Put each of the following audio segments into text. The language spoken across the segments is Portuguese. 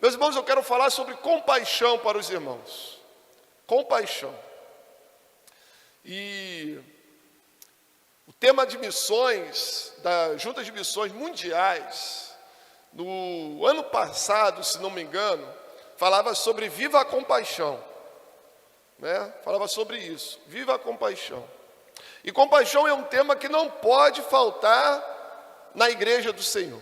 Meus irmãos, eu quero falar sobre compaixão para os irmãos. Compaixão. E o tema de missões, da Junta de Missões Mundiais, no ano passado, se não me engano, falava sobre viva a compaixão. Falava sobre isso, viva a compaixão. E compaixão é um tema que não pode faltar na igreja do Senhor.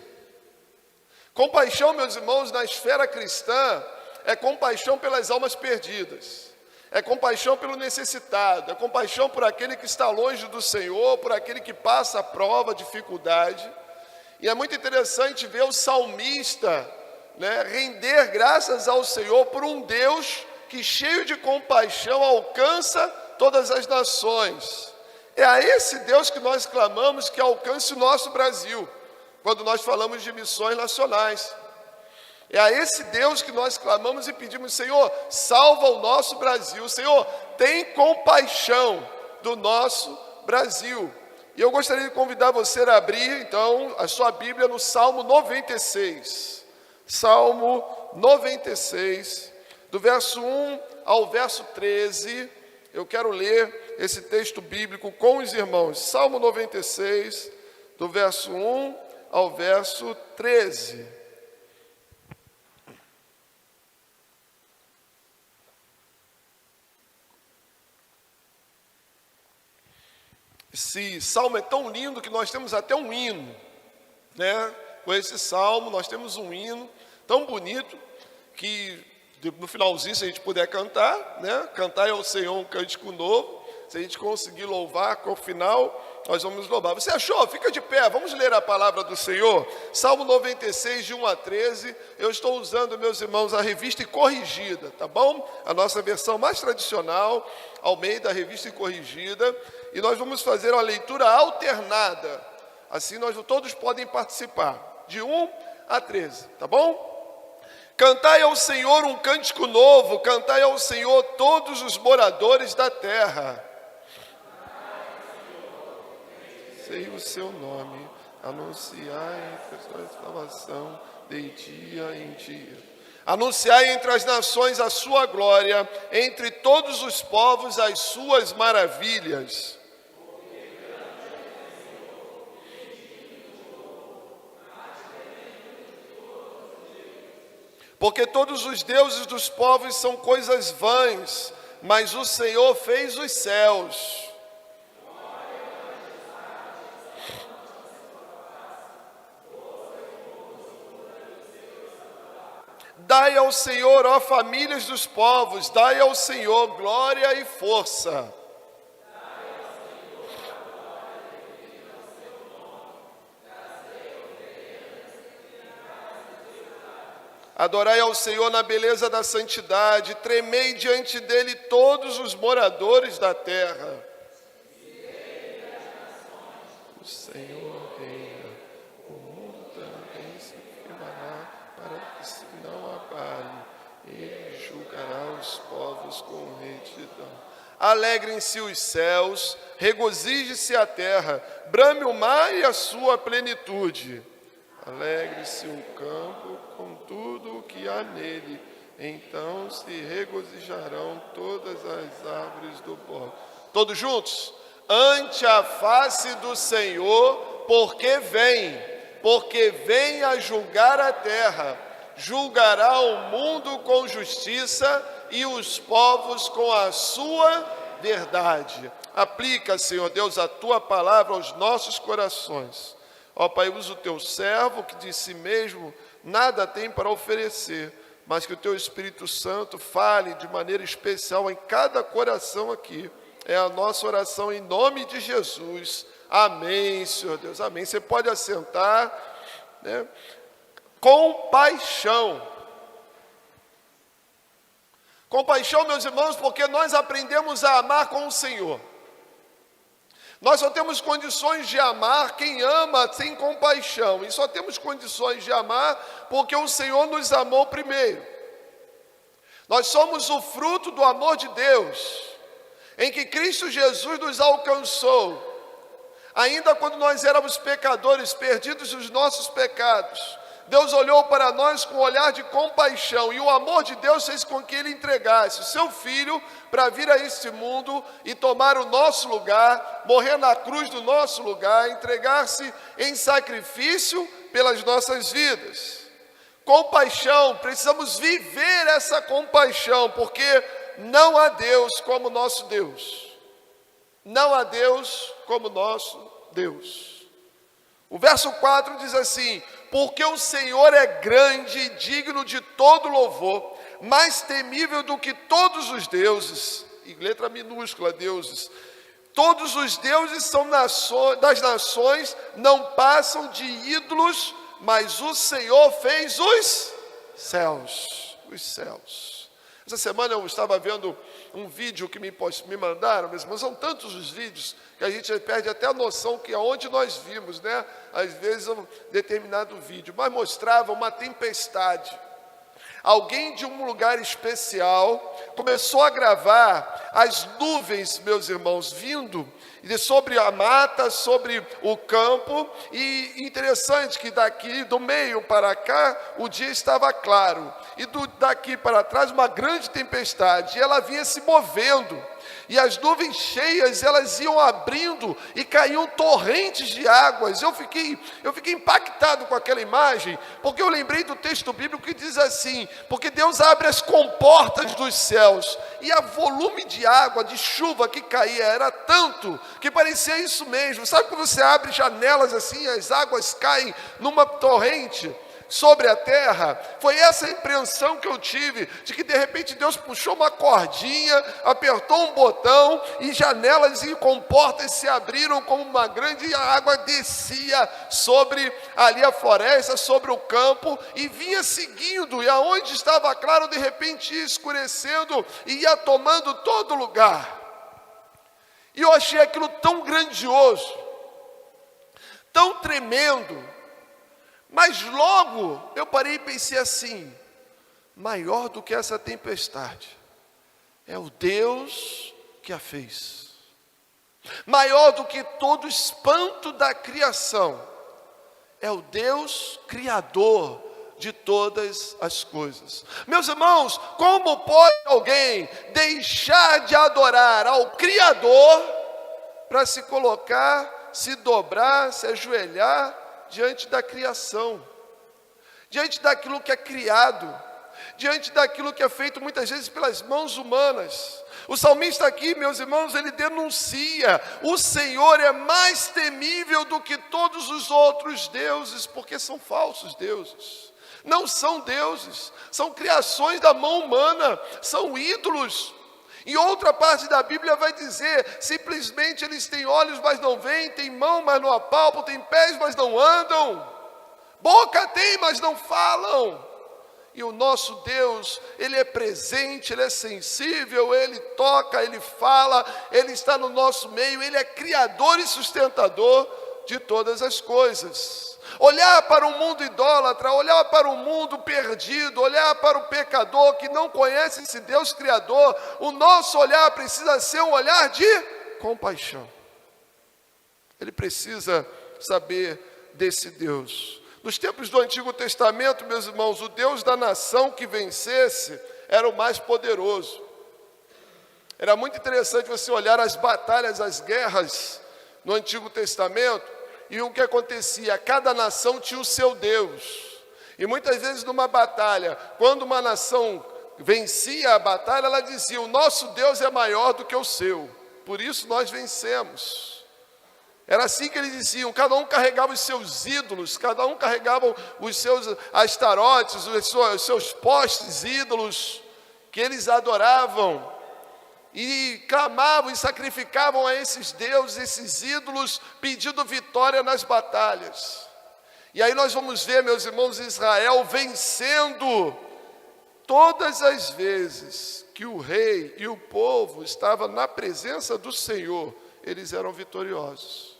Compaixão, meus irmãos, na esfera cristã, é compaixão pelas almas perdidas, é compaixão pelo necessitado, é compaixão por aquele que está longe do Senhor, por aquele que passa a prova, a dificuldade. E é muito interessante ver o salmista, render graças ao Senhor por um Deus que, cheio de compaixão, alcança todas as nações. É a esse Deus que nós clamamos que alcance o nosso Brasil, quando nós falamos de missões nacionais. É a esse Deus que nós clamamos e pedimos: Senhor, salva o nosso Brasil. Senhor, tem compaixão do nosso Brasil. E eu gostaria de convidar você a abrir, então, a sua Bíblia no Salmo 96. Salmo 96, do verso 1 ao verso 13. Eu quero ler esse texto bíblico com os irmãos. Salmo 96, do verso 1 ao verso 13. Esse salmo é tão lindo que nós temos até um hino, Com esse salmo nós temos um hino tão bonito que no finalzinho, se a gente puder cantar, Cantar ao Senhor um cântico novo. Se a gente conseguir louvar, com o final, nós vamos louvar. Você achou? Fica de pé, vamos ler a palavra do Senhor. Salmo 96, de 1 a 13. Eu estou usando, meus irmãos, a revista e corrigida, tá bom? A nossa versão mais tradicional, Almeida, revista e corrigida. E nós vamos fazer uma leitura alternada. Assim nós todos podem participar. De 1 a 13, tá bom? Cantai ao Senhor um cântico novo, cantai ao Senhor todos os moradores da terra. Sei o seu nome, anunciai entre a sua salvação de dia em dia. Anunciai entre as nações a sua glória, entre todos os povos as suas maravilhas. Porque todos os deuses dos povos são coisas vãs, mas o Senhor fez os céus. Dai ao Senhor, ó famílias dos povos, dai ao Senhor glória e força. Adorai ao Senhor na beleza da santidade, tremei diante dele todos os moradores da terra. O Senhor reina, o mundo também se firmará para que se não abale. Ele julgará os povos com retidão. Alegrem-se os céus, regozije-se a terra, brame o mar e a sua plenitude. Alegre-se o campo com tudo o que há nele, então se regozijarão todas as árvores do bosque. Todos juntos? Ante a face do Senhor, porque vem a julgar a terra, julgará o mundo com justiça e os povos com a sua verdade. Aplica, Senhor Deus, a tua palavra aos nossos corações. Ó Pai, usa o teu servo que de si mesmo nada tem para oferecer, mas que o teu Espírito Santo fale de maneira especial em cada coração aqui. É a nossa oração em nome de Jesus. Amém, Senhor Deus, amém. Você pode assentar, Compaixão. Compaixão, meus irmãos, porque nós aprendemos a amar com o Senhor. Nós só temos condições de amar quem ama sem compaixão. E só temos condições de amar porque o Senhor nos amou primeiro. Nós somos o fruto do amor de Deus, em que Cristo Jesus nos alcançou. Ainda quando nós éramos pecadores, perdidos nos nossos pecados, Deus olhou para nós com um olhar de compaixão, e o amor de Deus fez com que Ele entregasse o seu Filho para vir a este mundo e tomar o nosso lugar, morrer na cruz do nosso lugar, entregar-se em sacrifício pelas nossas vidas. Compaixão, precisamos viver essa compaixão, porque não há Deus como nosso Deus. Não há Deus como nosso Deus. O verso 4 diz assim: porque o Senhor é grande e digno de todo louvor, mais temível do que todos os deuses, em letra minúscula, deuses. Todos os deuses são das nações, não passam de ídolos, mas o Senhor fez os céus. Os céus. Essa semana eu estava vendo um vídeo que me mandaram, meus irmãos, são tantos os vídeos que a gente perde até a noção que aonde nós vimos, né? Às vezes um determinado vídeo, mas mostrava uma tempestade. Alguém de um lugar especial começou a gravar as nuvens, meus irmãos, vindo sobre a mata, sobre o campo, e interessante que daqui, do meio para cá, o dia estava claro, e daqui para trás uma grande tempestade, e ela vinha se movendo, e as nuvens cheias, elas iam abrindo, e caíam torrentes de águas. Eu fiquei impactado com aquela imagem, porque eu lembrei do texto bíblico que diz assim: porque Deus abre as comportas dos céus, e o volume de água, de chuva que caía, era tanto, que parecia isso mesmo. Sabe quando você abre janelas assim, as águas caem numa torrente sobre a terra? Foi essa a impressão que eu tive, de que de repente Deus puxou uma cordinha, apertou um botão, e janelas e comportas se abriram como uma grande, e a água descia sobre ali a floresta, sobre o campo, e vinha seguindo, e aonde estava claro, de repente ia escurecendo, e ia tomando todo lugar. E eu achei aquilo tão grandioso, tão tremendo, mas logo eu parei e pensei assim: maior do que essa tempestade é o Deus que a fez. Maior do que todo o espanto da criação é o Deus criador de todas as coisas. Meus irmãos, como pode alguém deixar de adorar ao Criador para se colocar, se dobrar, se ajoelhar diante da criação, diante daquilo que é criado, diante daquilo que é feito muitas vezes pelas mãos humanas? O salmista aqui, meus irmãos, ele denuncia: o Senhor é mais temível do que todos os outros deuses, porque são falsos deuses, não são deuses, são criações da mão humana, são ídolos. Em outra parte da Bíblia vai dizer, simplesmente eles têm olhos, mas não veem, têm mão, mas não apalpam, têm pés, mas não andam, boca têm, mas não falam. E o nosso Deus, Ele é presente, Ele é sensível, Ele toca, Ele fala, Ele está no nosso meio, Ele é criador e sustentador de todas as coisas. Olhar para o mundo idólatra, olhar para o mundo perdido, olhar para o pecador que não conhece esse Deus criador, o nosso olhar precisa ser um olhar de compaixão. Ele precisa saber desse Deus. Nos tempos do Antigo Testamento, meus irmãos, o Deus da nação que vencesse era o mais poderoso. Era muito interessante você olhar as batalhas, as guerras no Antigo Testamento, e o que acontecia? Cada nação tinha o seu Deus. E muitas vezes numa batalha, quando uma nação vencia a batalha, ela dizia: o nosso Deus é maior do que o seu, por isso nós vencemos. Era assim que eles diziam. Cada um carregava os seus ídolos, cada um carregava os seus astarotes, os seus postes ídolos que eles adoravam, e clamavam e sacrificavam a esses deuses, esses ídolos, pedindo vitória nas batalhas. E aí nós vamos ver, meus irmãos, Israel vencendo todas as vezes que o rei e o povo estavam na presença do Senhor, eles eram vitoriosos.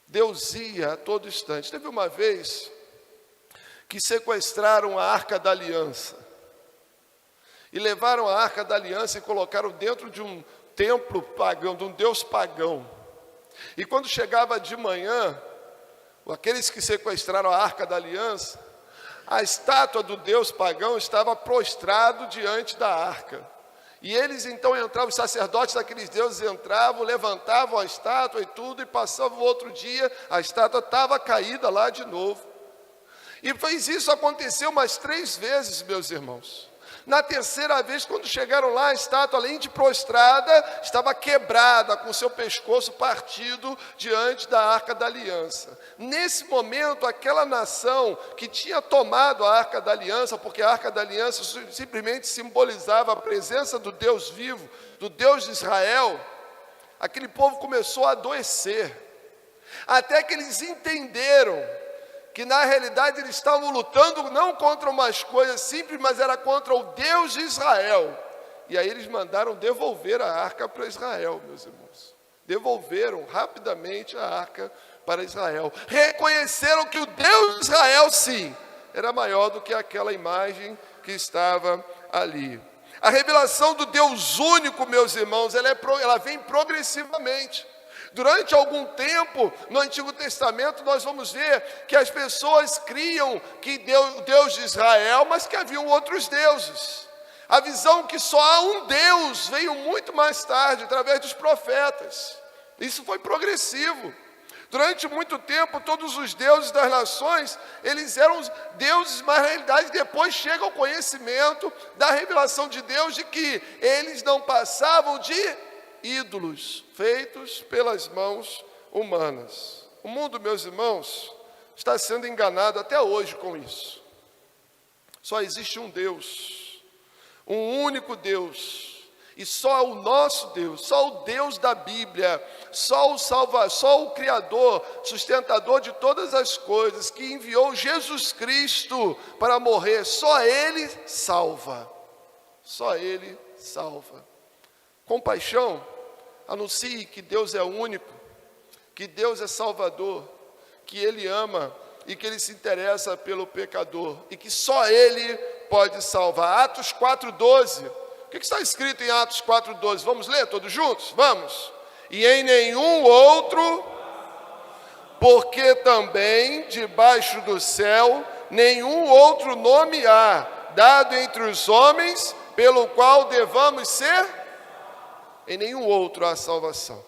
Deus ia a todo instante. Teve uma vez que sequestraram a Arca da Aliança, e levaram a Arca da Aliança e colocaram dentro de um templo pagão, de um deus pagão. E quando chegava de manhã, aqueles que sequestraram a Arca da Aliança a estátua do deus pagão estava prostrado diante da arca. E eles então entravam, os sacerdotes daqueles deuses entravam, levantavam a estátua e tudo, e passavam o outro dia, a estátua estava caída lá de novo. E isso aconteceu umas 3 vezes, meus irmãos. Na terceira vez, quando chegaram lá, a estátua, além de prostrada, estava quebrada, com seu pescoço partido diante da Arca da Aliança. Nesse momento, aquela nação que tinha tomado a Arca da Aliança, porque a Arca da Aliança simplesmente simbolizava a presença do Deus vivo, do Deus de Israel, aquele povo começou a adoecer, até que eles entenderam que na realidade eles estavam lutando não contra umas coisas simples, mas era contra o Deus de Israel. E aí eles mandaram devolver a arca para Israel, meus irmãos. Devolveram rapidamente a arca para Israel. Reconheceram que o Deus de Israel, sim, era maior do que aquela imagem que estava ali. A revelação do Deus único, meus irmãos, ela vem progressivamente. Durante algum tempo, no Antigo Testamento, nós vamos ver que as pessoas criam que Deus de Israel, mas que haviam outros deuses. A visão que só há um Deus veio muito mais tarde, através dos profetas. Isso foi progressivo. Durante muito tempo, todos os deuses das nações, eles eram deuses, mas na realidade depois chega ao conhecimento da revelação de Deus, de que eles não passavam de ídolos feitos pelas mãos humanas. O mundo, meus irmãos, está sendo enganado até hoje com isso. Só existe um Deus, um único Deus, e só o nosso Deus, só o Deus da Bíblia, só o Salvador, só o Criador, sustentador de todas as coisas, que enviou Jesus Cristo para morrer, só Ele salva. Só Ele salva. Compaixão, anuncie que Deus é único, que Deus é Salvador, que Ele ama e que Ele se interessa pelo pecador e que só Ele pode salvar. Atos 4,12. O que está escrito em Atos 4,12? Vamos ler todos juntos? Vamos. E em nenhum outro, porque também debaixo do céu nenhum outro nome há, dado entre os homens, pelo qual devamos ser. Em nenhum outro há salvação.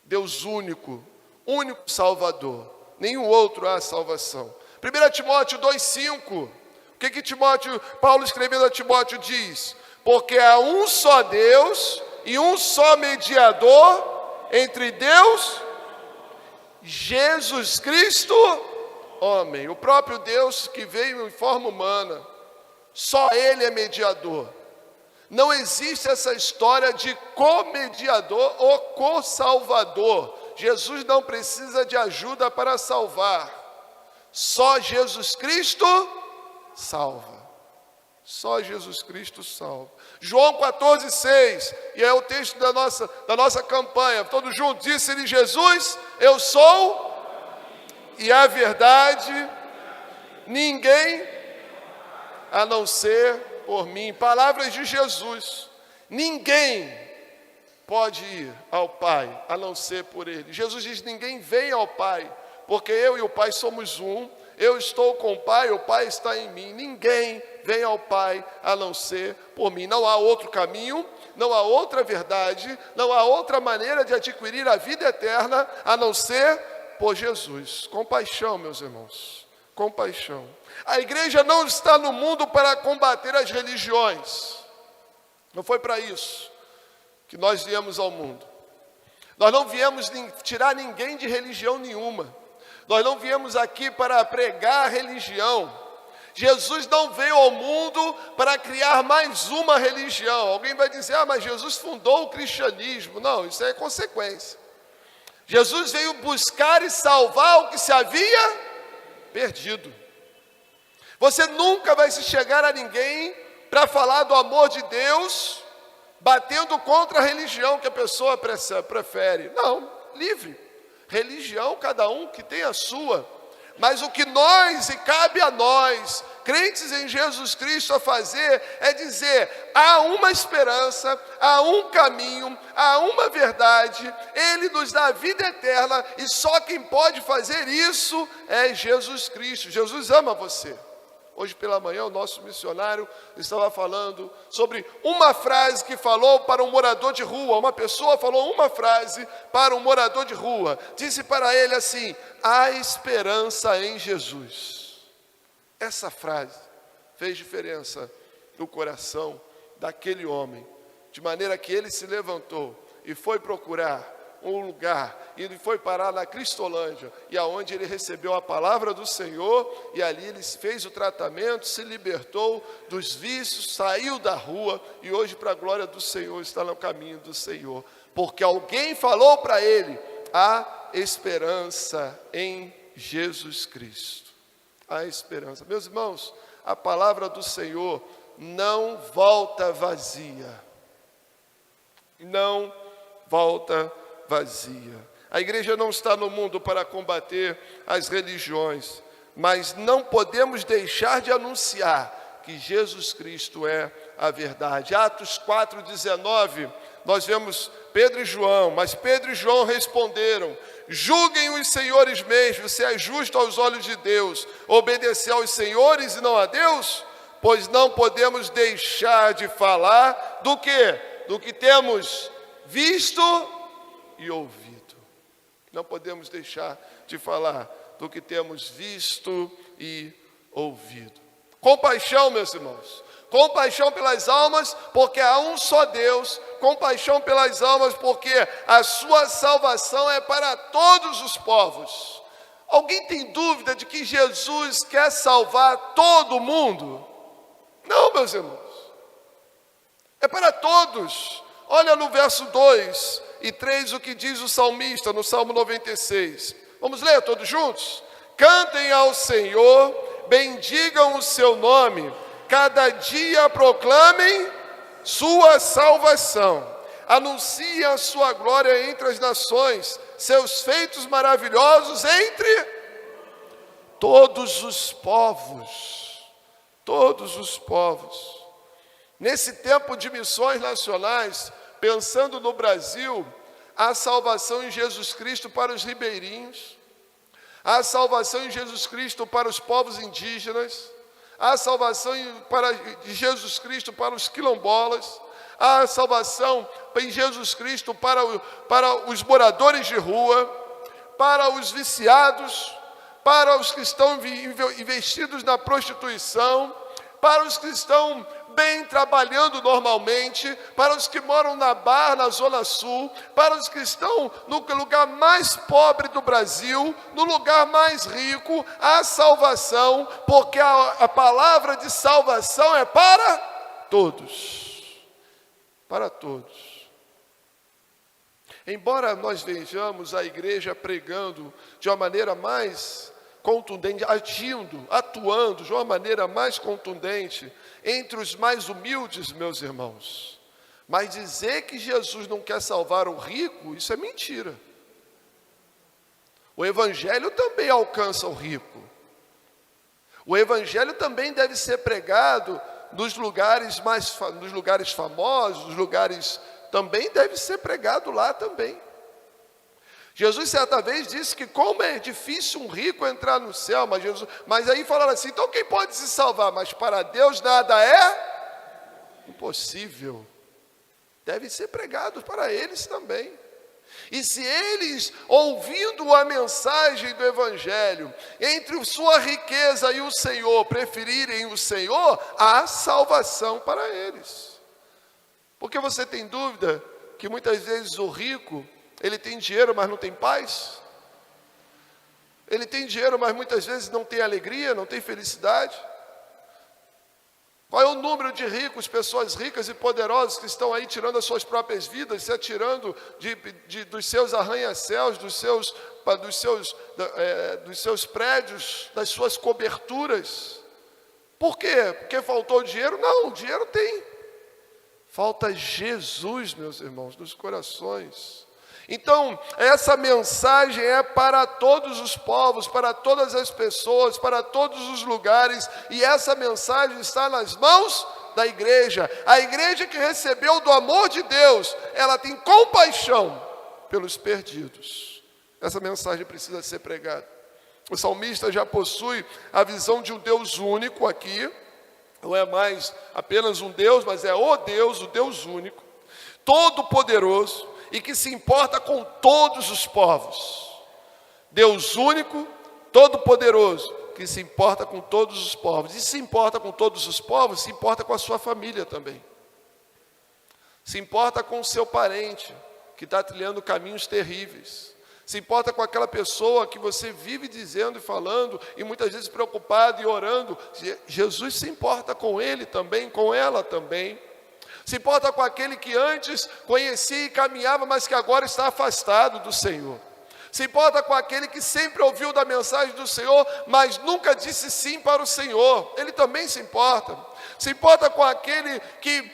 Deus único, único Salvador. Nenhum outro há salvação. 1 Timóteo 2,5. O que Paulo escrevendo a Timóteo diz? Porque há um só Deus e um só mediador entre Deus, Jesus Cristo, homem. O próprio Deus que veio em forma humana. Só Ele é mediador. Não existe essa história de co-mediador ou co-salvador. Jesus não precisa de ajuda para salvar. Só Jesus Cristo salva. Só Jesus Cristo salva. João 14,6, e é o texto da nossa campanha. Todos juntos, disse-lhe Jesus, eu sou e a verdade, ninguém a não ser por mim. Palavras de Jesus. Ninguém pode ir ao Pai a não ser por Ele. Jesus diz, ninguém vem ao Pai, porque eu e o Pai somos um. Eu estou com o Pai está em mim. Ninguém vem ao Pai a não ser por mim. Não há outro caminho, não há outra verdade, não há outra maneira de adquirir a vida eterna a não ser por Jesus. Compaixão, meus irmãos. Compaixão. A igreja não está no mundo para combater as religiões. Não foi para isso que nós viemos ao mundo. Nós não viemos tirar ninguém de religião nenhuma. Nós não viemos aqui para pregar a religião. Jesus não veio ao mundo para criar mais uma religião. Alguém vai dizer, mas Jesus fundou o cristianismo. Não, isso é consequência. Jesus veio buscar e salvar o que se havia perdido. Você nunca vai se chegar a ninguém para falar do amor de Deus, batendo contra a religião que a pessoa prefere. Não, livre. Religião, cada um que tem a sua. Mas o que cabe a nós, crentes em Jesus Cristo, a fazer é dizer, há uma esperança, há um caminho, há uma verdade, Ele nos dá a vida eterna e só quem pode fazer isso é Jesus Cristo. Jesus ama você. Hoje pela manhã o nosso missionário estava falando sobre uma frase que falou para um morador de rua. Uma pessoa falou uma frase para um morador de rua. Disse para ele assim: há esperança em Jesus. Essa frase fez diferença no coração daquele homem, de maneira que ele se levantou e foi procurar um lugar, e ele foi parar na Cristolândia, e aonde ele recebeu a palavra do Senhor, e ali ele fez o tratamento, se libertou dos vícios, saiu da rua, e hoje, para a glória do Senhor, está no caminho do Senhor, porque alguém falou para ele: há esperança em Jesus Cristo. Há esperança. Meus irmãos, a palavra do Senhor não volta vazia. Não volta vazia. A igreja não está no mundo para combater as religiões, mas não podemos deixar de anunciar que Jesus Cristo é a verdade. Atos 4:19, nós vemos Pedro e João, mas Pedro e João responderam: julguem os senhores mesmos, se é justo aos olhos de Deus obedecer aos senhores e não a Deus, pois não podemos deixar de falar do quê? Do que temos visto e ouvido. Não podemos deixar de falar do que temos visto e ouvido. Compaixão, meus irmãos. Compaixão pelas almas, porque há um só Deus. Compaixão pelas almas, porque a sua salvação é para todos os povos. Alguém tem dúvida de que Jesus quer salvar todo mundo? Não, meus irmãos. É para todos. Olha no verso 2 e 3 o que diz o salmista no Salmo 96. Vamos ler todos juntos? Cantem ao Senhor, bendigam o seu nome, cada dia proclamem sua salvação. Anunciem a sua glória entre as nações, seus feitos maravilhosos entre todos os povos. Todos os povos. Nesse tempo de missões nacionais, pensando no Brasil, há salvação em Jesus Cristo para os ribeirinhos, há salvação em Jesus Cristo para os povos indígenas, há salvação de Jesus Cristo para os quilombolas, há salvação em Jesus Cristo para os moradores de rua, para os viciados, para os que estão investidos na prostituição, para os que estão bem trabalhando normalmente, para os que moram na Barra, na Zona Sul, para os que estão no lugar mais pobre do Brasil, no lugar mais rico, há salvação, porque a palavra de salvação é para todos. Para todos. Embora nós vejamos a igreja pregando de uma maneira mais contundente, atuando de uma maneira mais contundente entre os mais humildes, meus irmãos. Mas dizer que Jesus não quer salvar o rico, isso é mentira. O evangelho também alcança o rico. O evangelho também deve ser pregado nos lugares famosos, também deve ser pregado lá também. Jesus certa vez disse que como é difícil um rico entrar no céu, mas aí falaram assim: então quem pode se salvar? Mas para Deus nada é impossível. Deve ser pregado para eles também. E se eles, ouvindo a mensagem do Evangelho, entre sua riqueza e o Senhor, preferirem o Senhor, há salvação para eles. Porque você tem dúvida que muitas vezes o rico, ele tem dinheiro, mas não tem paz? Ele tem dinheiro, mas muitas vezes não tem alegria, não tem felicidade? Qual é o número de ricos, pessoas ricas e poderosas que estão aí tirando as suas próprias vidas, se atirando dos seus arranha-céus, dos seus prédios, das suas coberturas? Por quê? Porque faltou dinheiro? Não, o dinheiro tem. Falta Jesus, meus irmãos, nos corações. Então, essa mensagem é para todos os povos, para todas as pessoas, para todos os lugares, e essa mensagem está nas mãos da igreja. A igreja que recebeu do amor de Deus, ela tem compaixão pelos perdidos. Essa mensagem precisa ser pregada. O salmista já possui a visão de um Deus único aqui, não é mais apenas um Deus, mas é o Deus único, todo-poderoso e que se importa com todos os povos. Deus único, todo-poderoso, que se importa com todos os povos. E se importa com todos os povos, se importa com a sua família também. Se importa com o seu parente, que está trilhando caminhos terríveis. Se importa com aquela pessoa que você vive dizendo e falando, e muitas vezes preocupado e orando. Jesus se importa com ele também, com ela também. Se importa com aquele que antes conhecia e caminhava, mas que agora está afastado do Senhor. Se importa com aquele que sempre ouviu da mensagem do Senhor, mas nunca disse sim para o Senhor. Ele também se importa. Se importa com aquele que,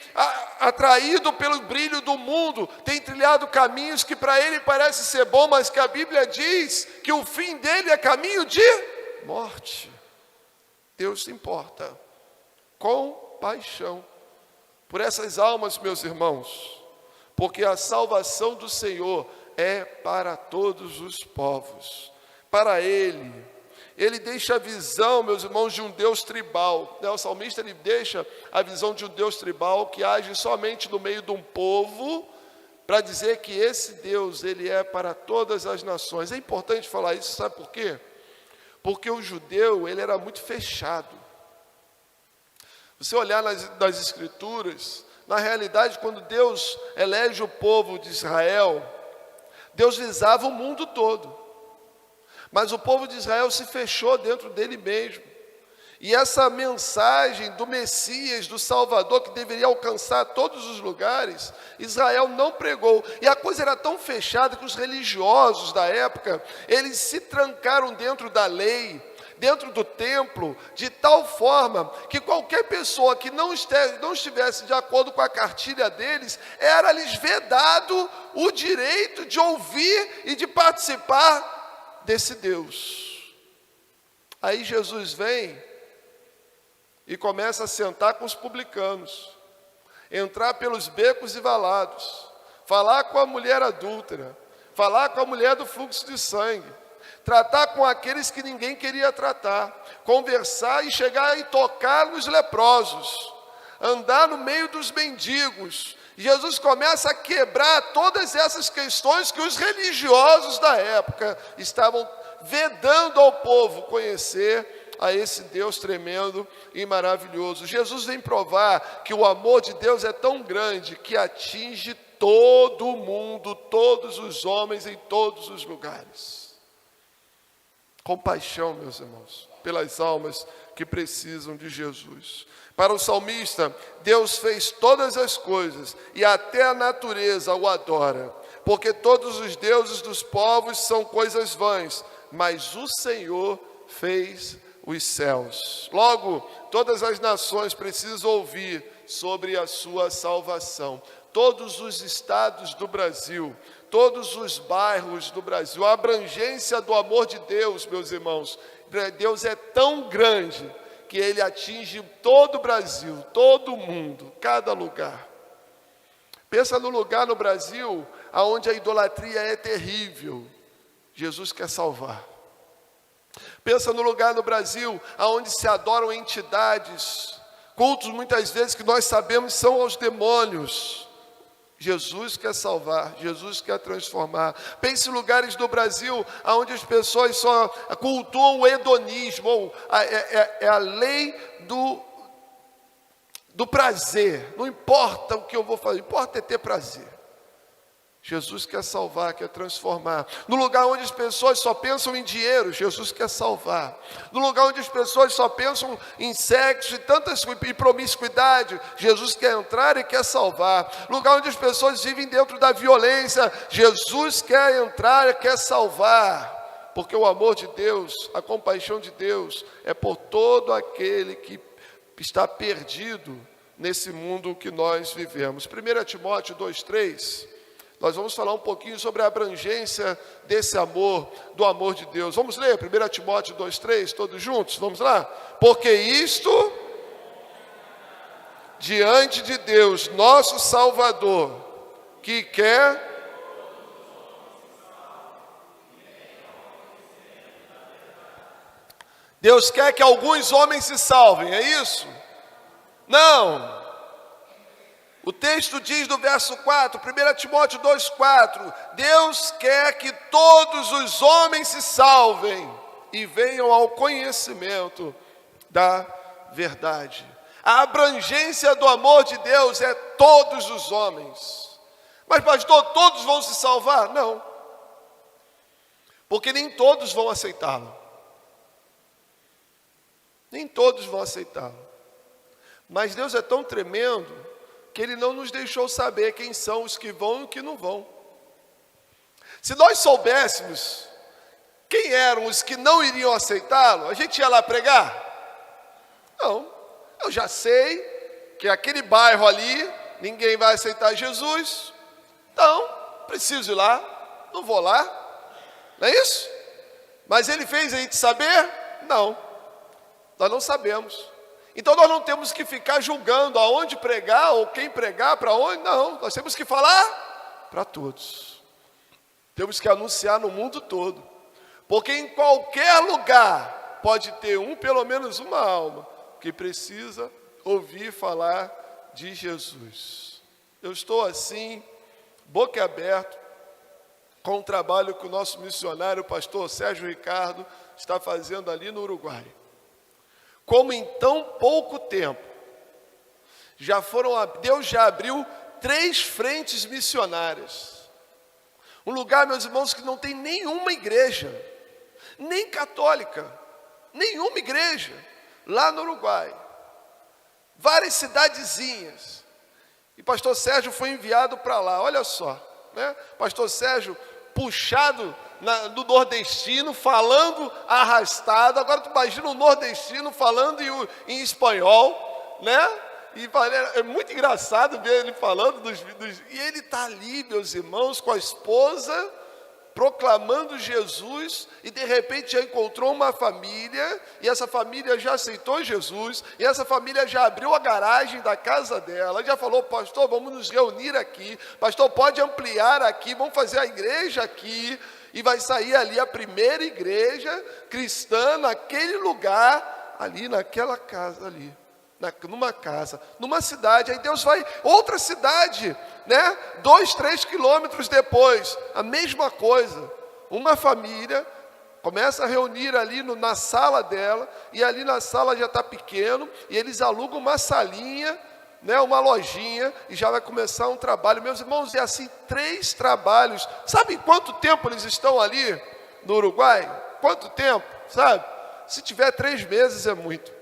atraído pelo brilho do mundo, tem trilhado caminhos que para ele parece ser bom, mas que a Bíblia diz que o fim dele é caminho de morte. Deus se importa com paixão por essas almas, meus irmãos, porque a salvação do Senhor é para todos os povos. Para Ele deixa a visão, meus irmãos, de um Deus tribal. O salmista, ele deixa a visão de um Deus tribal que age somente no meio de um povo, para dizer que esse Deus, ele é para todas as nações. É importante falar isso, sabe por quê? Porque o judeu, ele era muito fechado. Você olhar nas Escrituras, na realidade, quando Deus elege o povo de Israel, Deus visava o mundo todo. Mas o povo de Israel se fechou dentro dele mesmo. E essa mensagem do Messias, do Salvador, que deveria alcançar todos os lugares, Israel não pregou. E a coisa era tão fechada que os religiosos da época, eles se trancaram dentro da lei, dentro do templo, de tal forma que qualquer pessoa que não estivesse de acordo com a cartilha deles, era-lhes vedado o direito de ouvir e de participar desse Deus. Aí Jesus vem e começa a sentar com os publicanos, entrar pelos becos e valados, falar com a mulher adúltera, falar com a mulher do fluxo de sangue, tratar com aqueles que ninguém queria tratar, conversar e chegar e tocar nos leprosos, andar no meio dos mendigos. Jesus começa a quebrar todas essas questões que os religiosos da época estavam vedando ao povo conhecer a esse Deus tremendo e maravilhoso. Jesus vem provar que o amor de Deus é tão grande que atinge todo o mundo, todos os homens em todos os lugares. Compaixão, meus irmãos, pelas almas que precisam de Jesus. Para o salmista, Deus fez todas as coisas e até a natureza o adora, porque todos os deuses dos povos são coisas vãs, mas o Senhor fez os céus. Logo, todas as nações precisam ouvir sobre a sua salvação. Todos os estados do Brasil, todos os bairros do Brasil, a abrangência do amor de Deus, meus irmãos, Deus é tão grande que Ele atinge todo o Brasil, todo o mundo, cada lugar. Pensa no lugar no Brasil onde a idolatria é terrível. Jesus quer salvar. Pensa no lugar no Brasil onde se adoram entidades, cultos muitas vezes que nós sabemos são aos demônios. Jesus quer salvar, Jesus quer transformar. Pense em lugares do Brasil onde as pessoas só cultuam o hedonismo, ou a lei do prazer. Não importa o que eu vou fazer, importa é ter prazer. Jesus quer salvar, quer transformar. No lugar onde as pessoas só pensam em dinheiro, Jesus quer salvar. No lugar onde as pessoas só pensam em sexo e promiscuidade, Jesus quer entrar e quer salvar. No lugar onde as pessoas vivem dentro da violência, Jesus quer entrar e quer salvar. Porque o amor de Deus, a compaixão de Deus é por todo aquele que está perdido nesse mundo que nós vivemos. 1 Timóteo 2,3... Nós vamos falar um pouquinho sobre a abrangência desse amor, do amor de Deus. Vamos ler 1 Timóteo 2,3, todos juntos? Vamos lá? Porque isto, diante de Deus, nosso Salvador, que quer... Deus quer que alguns homens se salvem, é isso? Não. O texto diz no verso 4, 1 Timóteo 2,4, Deus quer que todos os homens se salvem e venham ao conhecimento da verdade. A abrangência do amor de Deus é todos os homens. Mas pastor, todos vão se salvar? Não. Porque nem todos vão aceitá-lo. Nem todos vão aceitá-lo. Mas Deus é tão tremendo que Ele não nos deixou saber quem são os que vão e os que não vão. Se nós soubéssemos quem eram os que não iriam aceitá-lo, a gente ia lá pregar? Não. Eu já sei que aquele bairro ali, ninguém vai aceitar Jesus, então, preciso ir lá, não vou lá, não é isso? Mas Ele fez a gente saber? Não, nós não sabemos. Então nós não temos que ficar julgando aonde pregar, ou quem pregar, para onde, não, nós temos que falar para todos. Temos que anunciar no mundo todo, porque em qualquer lugar pode ter pelo menos uma alma, que precisa ouvir falar de Jesus. Eu estou assim, boca aberta, com o trabalho que o nosso missionário, o pastor Sérgio Ricardo, está fazendo ali no Uruguai. Como em tão pouco tempo, Deus já abriu 3 frentes missionárias. Um lugar, meus irmãos, que não tem nenhuma igreja, nem católica, nenhuma igreja, lá no Uruguai. Várias cidadezinhas. E pastor Sérgio foi enviado para lá, olha só, né? Pastor Sérgio puxado do nordestino, falando arrastado. Agora tu imagina o nordestino falando em espanhol, né? E é muito engraçado ver ele falando e ele está ali, meus irmãos, com a esposa, proclamando Jesus, e de repente já encontrou uma família, e essa família já aceitou Jesus, e essa família já abriu a garagem da casa dela, já falou: pastor, vamos nos reunir aqui, pastor, pode ampliar aqui, vamos fazer a igreja aqui, e vai sair ali a primeira igreja cristã naquele lugar, ali naquela casa ali. Numa cidade, aí Deus vai, outra cidade, né? 2, 3 quilômetros depois, a mesma coisa, uma família começa a reunir ali na sala dela, e ali na sala já está pequeno, e eles alugam uma salinha, né? Uma lojinha, e já vai começar um trabalho. Meus irmãos, é assim, 3 trabalhos. Sabe quanto tempo eles estão ali no Uruguai? Quanto tempo, sabe? Se tiver 3 meses é muito.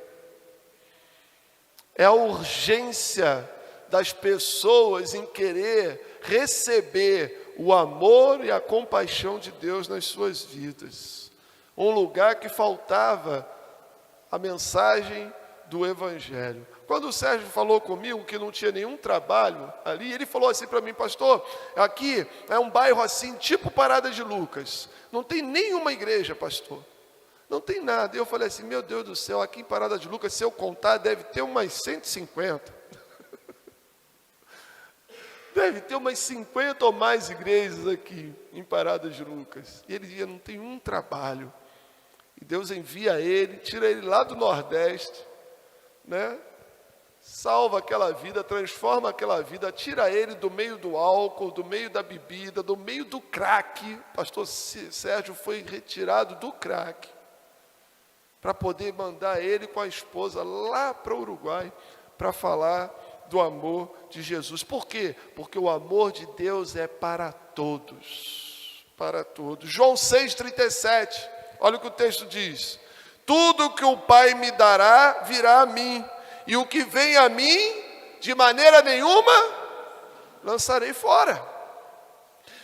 É a urgência das pessoas em querer receber o amor e a compaixão de Deus nas suas vidas. Um lugar que faltava a mensagem do Evangelho. Quando o Sérgio falou comigo que não tinha nenhum trabalho ali, ele falou assim para mim: pastor, aqui é um bairro assim, tipo Parada de Lucas. Não tem nenhuma igreja, pastor. Não tem nada. E eu falei assim: meu Deus do céu, aqui em Parada de Lucas, se eu contar, deve ter umas 150. Deve ter umas 50 ou mais igrejas aqui em Parada de Lucas. E ele dizia: não tem um trabalho. E Deus envia ele, tira ele lá do Nordeste, né? Salva aquela vida, transforma aquela vida, tira ele do meio do álcool, do meio da bebida, do meio do crack. Pastor Sérgio foi retirado do crack, para poder mandar ele com a esposa lá para o Uruguai, para falar do amor de Jesus. Por quê? Porque o amor de Deus é para todos. Para todos. João 6,37, olha o que o texto diz: tudo que o Pai me dará, virá a mim, e o que vem a mim, de maneira nenhuma, lançarei fora.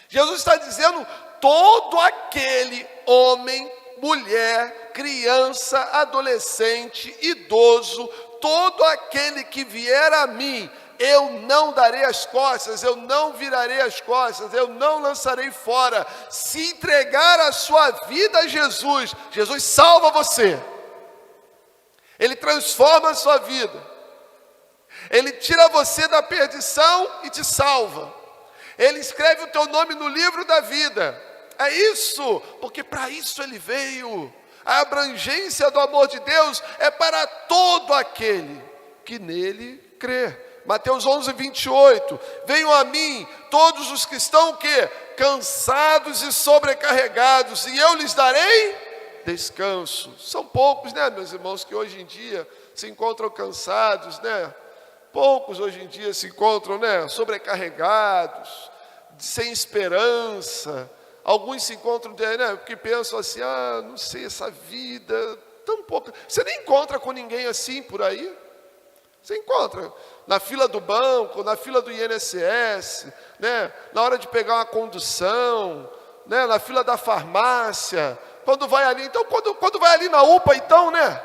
Jesus está dizendo: todo aquele homem, mulher, criança, adolescente, idoso, todo aquele que vier a mim, eu não darei as costas, eu não virarei as costas, eu não lançarei fora. Se entregar a sua vida a Jesus, Jesus salva você. Ele transforma a sua vida. Ele tira você da perdição e te salva. Ele escreve o teu nome no livro da vida. É isso, porque para isso ele veio. A abrangência do amor de Deus é para todo aquele que nele crê. Mateus 11, 28. Venham a mim todos os que estão o quê? Cansados e sobrecarregados, e eu lhes darei descanso. São poucos, né, meus irmãos, que hoje em dia se encontram cansados, né? Poucos hoje em dia se encontram, né, sobrecarregados, sem esperança. Alguns se encontram, né, que pensam assim, não sei, essa vida, tão pouco. Você nem encontra com ninguém assim por aí. Você encontra na fila do banco, na fila do INSS, né, na hora de pegar uma condução, né, na fila da farmácia, quando vai ali, então quando vai ali na UPA, então, né,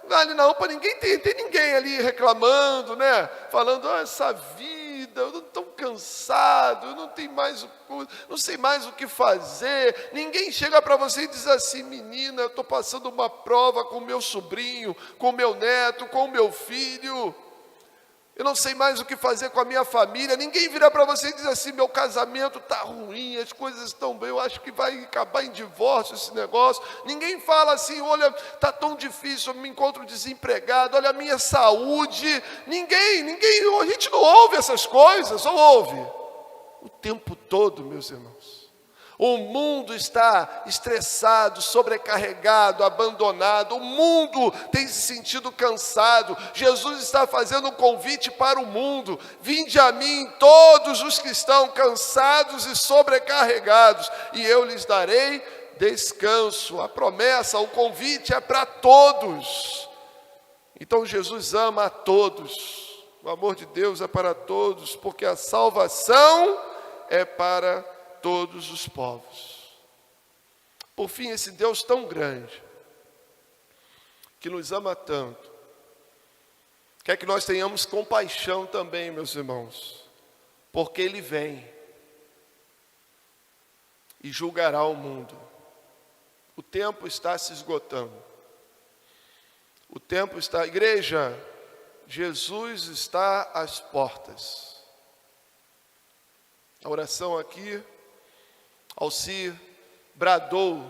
vai ali na UPA, tem ninguém ali reclamando, né, falando, essa vida, eu estou cansado, eu não sei mais o que fazer. Ninguém chega para você e diz assim, menina, eu estou passando uma prova com o meu sobrinho, com o meu neto, com o meu filho, eu não sei mais o que fazer com a minha família. Ninguém vira para você e diz assim, meu casamento está ruim, as coisas estão bem, eu acho que vai acabar em divórcio esse negócio. Ninguém fala assim, olha, está tão difícil, eu me encontro desempregado, olha a minha saúde. Ninguém, a gente não ouve essas coisas, ou ouve? O tempo todo, meus irmãos. O mundo está estressado, sobrecarregado, abandonado. O mundo tem se sentido cansado. Jesus está fazendo um convite para o mundo. Vinde a mim todos os que estão cansados e sobrecarregados, e eu lhes darei descanso. A promessa, o convite é para todos. Então Jesus ama a todos. O amor de Deus é para todos, porque a salvação é para todos os povos. Por fim, esse Deus tão grande, que nos ama tanto, quer que nós tenhamos compaixão também, meus irmãos, porque Ele vem e julgará o mundo. O tempo está se esgotando. O tempo está... Igreja, Jesus está às portas. A oração aqui, Alci bradou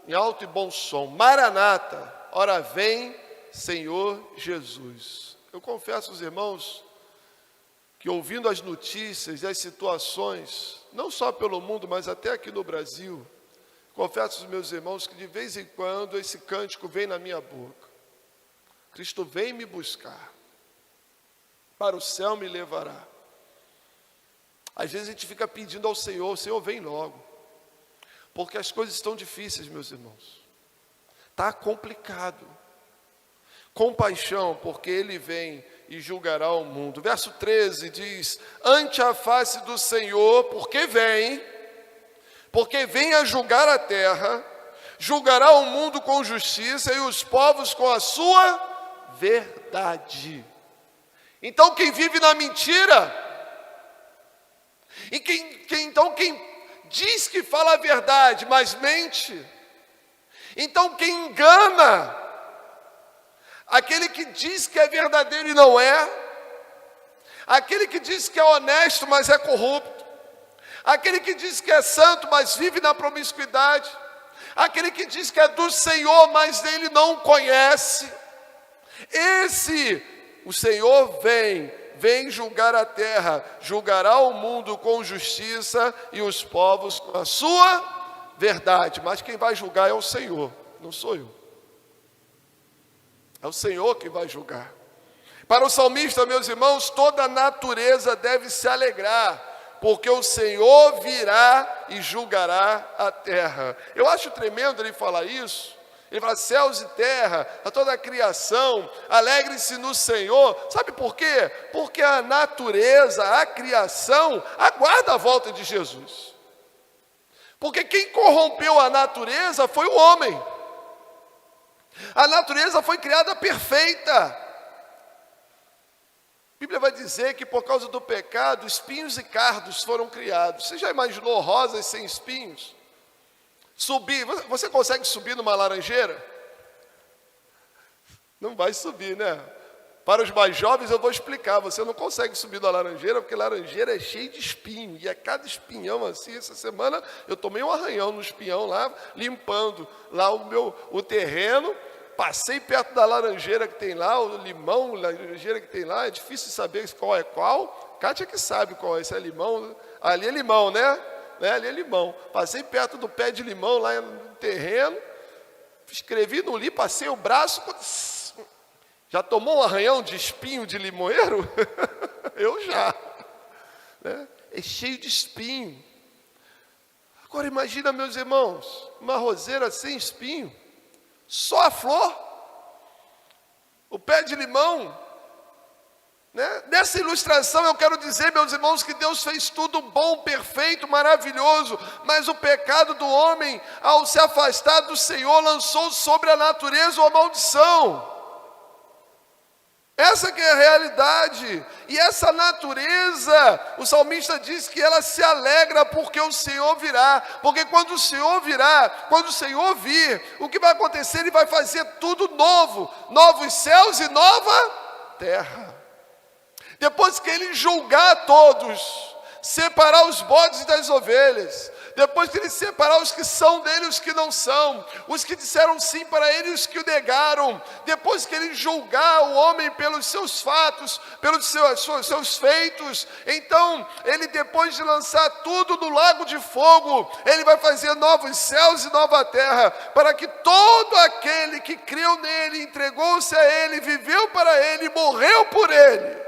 em alto e bom som, Maranata, ora vem, Senhor Jesus. Eu confesso aos irmãos que, ouvindo as notícias e as situações, não só pelo mundo, mas até aqui no Brasil, confesso aos meus irmãos que de vez em quando esse cântico vem na minha boca. Cristo vem me buscar, para o céu me levará. Às vezes a gente fica pedindo ao Senhor, Senhor, vem logo. Porque as coisas estão difíceis, meus irmãos. Está complicado. Compaixão, porque Ele vem e julgará o mundo. Verso 13 diz, ante a face do Senhor, porque vem a julgar a terra, julgará o mundo com justiça e os povos com a sua verdade. Então quem vive na mentira, e quem diz que fala a verdade, mas mente. Então quem engana, aquele que diz que é verdadeiro e não é, aquele que diz que é honesto, mas é corrupto, aquele que diz que é santo, mas vive na promiscuidade, aquele que diz que é do Senhor, mas ele não conhece, o Senhor vem julgar a terra, julgará o mundo com justiça e os povos com a sua verdade. Mas quem vai julgar é o Senhor, não sou eu. É o Senhor que vai julgar. Para o salmista, meus irmãos, toda a natureza deve se alegrar, porque o Senhor virá e julgará a terra. Eu acho tremendo ele falar isso. Ele fala, céus e terra, a toda a criação, alegre-se no Senhor. Sabe por quê? Porque a natureza, a criação, aguarda a volta de Jesus. Porque quem corrompeu a natureza foi o homem. A natureza foi criada perfeita. A Bíblia vai dizer que por causa do pecado, espinhos e cardos foram criados. Você já imaginou rosas sem espinhos? Subir, você consegue subir numa laranjeira? Não vai subir, né? Para os mais jovens eu vou explicar, você não consegue subir na laranjeira, porque laranjeira é cheia de espinho, e a cada espinhão assim, essa semana eu tomei um arranhão no espinhão lá, limpando lá o terreno, passei perto da laranjeira que tem lá, o limão, a laranjeira que tem lá, é difícil saber qual é qual, Kátia que sabe qual é, se é limão, ali é limão, né? Ali é limão, passei perto do pé de limão lá no terreno, escrevi no livro, passei o braço, já tomou um arranhão de espinho de limoeiro? Eu já, né? É cheio de espinho. Agora imagina, meus irmãos, uma roseira sem espinho, só a flor, o pé de limão, né? Nessa ilustração eu quero dizer, meus irmãos, que Deus fez tudo bom, perfeito, maravilhoso, mas o pecado do homem, ao se afastar do Senhor, lançou sobre a natureza uma maldição. Essa que é a realidade, e essa natureza, o salmista diz que ela se alegra porque o Senhor virá, porque quando o Senhor virá, quando o Senhor vir, o que vai acontecer? Ele vai fazer tudo novo, novos céus e nova terra. Depois que Ele julgar todos, separar os bodes das ovelhas, depois que Ele separar os que são dele e os que não são, os que disseram sim para Ele e os que o negaram, depois que Ele julgar o homem pelos seus fatos, pelos seus feitos, então Ele, depois de lançar tudo no lago de fogo, Ele vai fazer novos céus e nova terra, para que todo aquele que creu nele, entregou-se a Ele, viveu para Ele, morreu por Ele,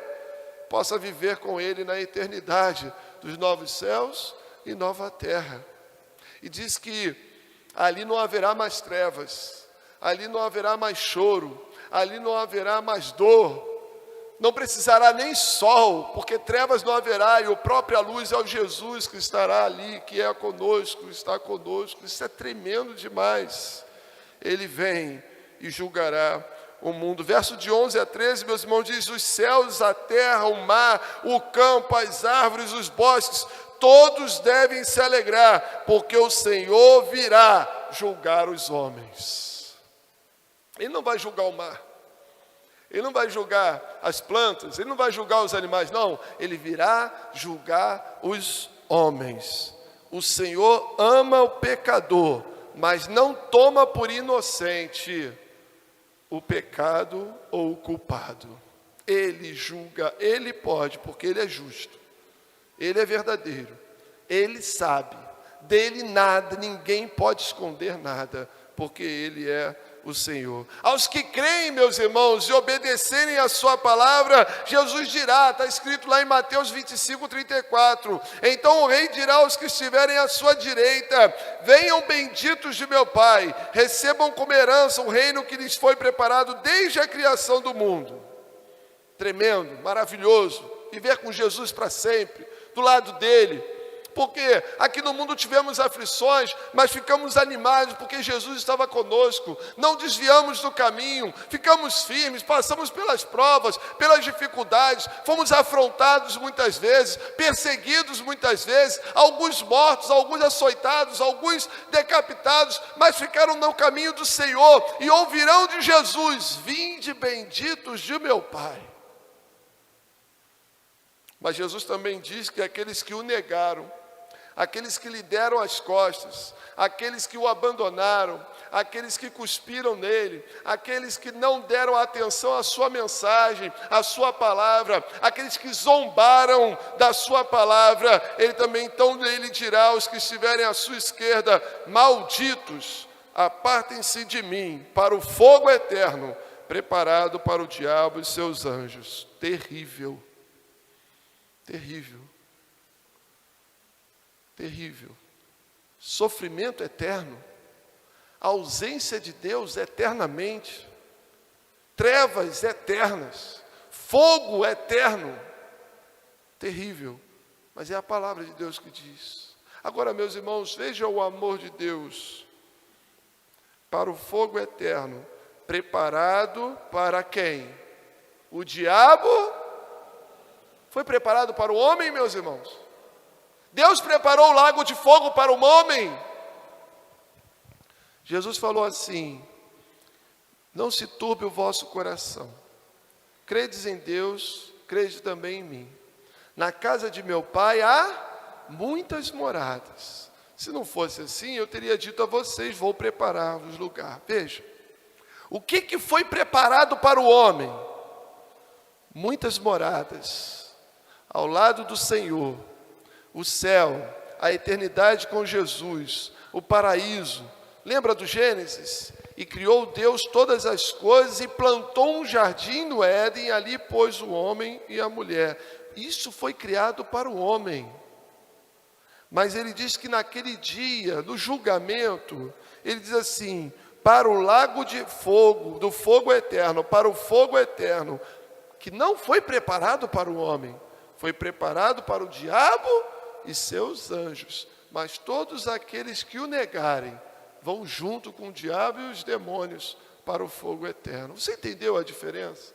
possa viver com Ele na eternidade dos novos céus e nova terra. E diz que ali não haverá mais trevas, ali não haverá mais choro, ali não haverá mais dor, não precisará nem sol, porque trevas não haverá, e a própria luz é o Jesus que estará ali, que é conosco, está conosco. Isso é tremendo demais. Ele vem e julgará o mundo. Verso de 11 a 13, meus irmãos, diz: os céus, a terra, o mar, o campo, as árvores, os bosques, todos devem se alegrar, porque o Senhor virá julgar os homens. Ele não vai julgar o mar, Ele não vai julgar as plantas, Ele não vai julgar os animais, não. Ele virá julgar os homens. O Senhor ama o pecador, mas não toma por inocente o pecado ou o culpado. Ele julga, Ele pode, porque Ele é justo. Ele é verdadeiro, Ele sabe, dele nada, ninguém pode esconder nada, porque Ele é o Senhor. Aos que creem, meus irmãos, e obedecerem a sua palavra, Jesus dirá, está escrito lá em Mateus 25, 34, então o rei dirá aos que estiverem à sua direita: venham benditos de meu Pai, recebam como herança o reino que lhes foi preparado desde a criação do mundo. Tremendo, maravilhoso, viver com Jesus para sempre, do lado dele, porque aqui no mundo tivemos aflições, mas ficamos animados, porque Jesus estava conosco, não desviamos do caminho, ficamos firmes, passamos pelas provas, pelas dificuldades, fomos afrontados muitas vezes, perseguidos muitas vezes, alguns mortos, alguns açoitados, alguns decapitados, mas ficaram no caminho do Senhor, e ouvirão de Jesus: vinde benditos de meu Pai. Mas Jesus também diz que aqueles que o negaram, aqueles que lhe deram as costas, aqueles que o abandonaram, aqueles que cuspiram nele, aqueles que não deram atenção à sua mensagem, à sua palavra, aqueles que zombaram da sua palavra, ele também então ele dirá aos que estiverem à sua esquerda: malditos, apartem-se de mim para o fogo eterno, preparado para o diabo e seus anjos. Terrível. Terrível, terrível, sofrimento eterno, ausência de Deus eternamente, trevas eternas, fogo eterno, terrível, mas é a palavra de Deus que diz. Agora, meus irmãos, vejam o amor de Deus para o fogo eterno, preparado para quem? O diabo. Foi preparado para o homem, meus irmãos? Deus preparou o lago de fogo para o homem? Jesus falou assim: não se turbe o vosso coração, credes em Deus, crede também em mim. Na casa de meu pai há muitas moradas. Se não fosse assim, eu teria dito a vocês, vou preparar-vos lugar. Veja, o que foi preparado para o homem? Muitas moradas, ao lado do Senhor, o céu, a eternidade com Jesus, o paraíso. Lembra do Gênesis? E criou Deus todas as coisas e plantou um jardim no Éden, e ali pôs o homem e a mulher. Isso foi criado para o homem. Mas ele diz que naquele dia, no julgamento, ele diz assim, para o lago de fogo, do fogo eterno, para o fogo eterno, que não foi preparado para o homem, foi preparado para o diabo e seus anjos. Mas todos aqueles que o negarem, vão junto com o diabo e os demônios para o fogo eterno. Você entendeu a diferença?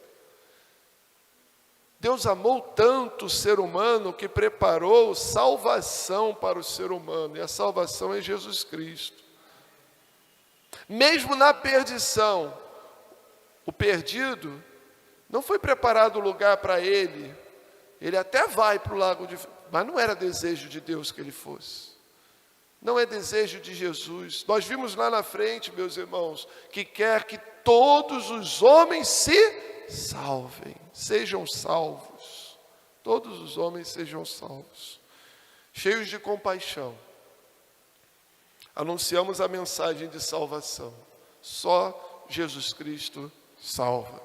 Deus amou tanto o ser humano que preparou salvação para o ser humano, e a salvação é Jesus Cristo. Mesmo na perdição, o perdido, não foi preparado lugar para ele. Ele até vai para o lago de... Mas não era desejo de Deus que ele fosse. Não é desejo de Jesus. Nós vimos lá na frente, meus irmãos, que quer que todos os homens se salvem, sejam salvos. Todos os homens sejam salvos. Cheios de compaixão, anunciamos a mensagem de salvação. Só Jesus Cristo salva.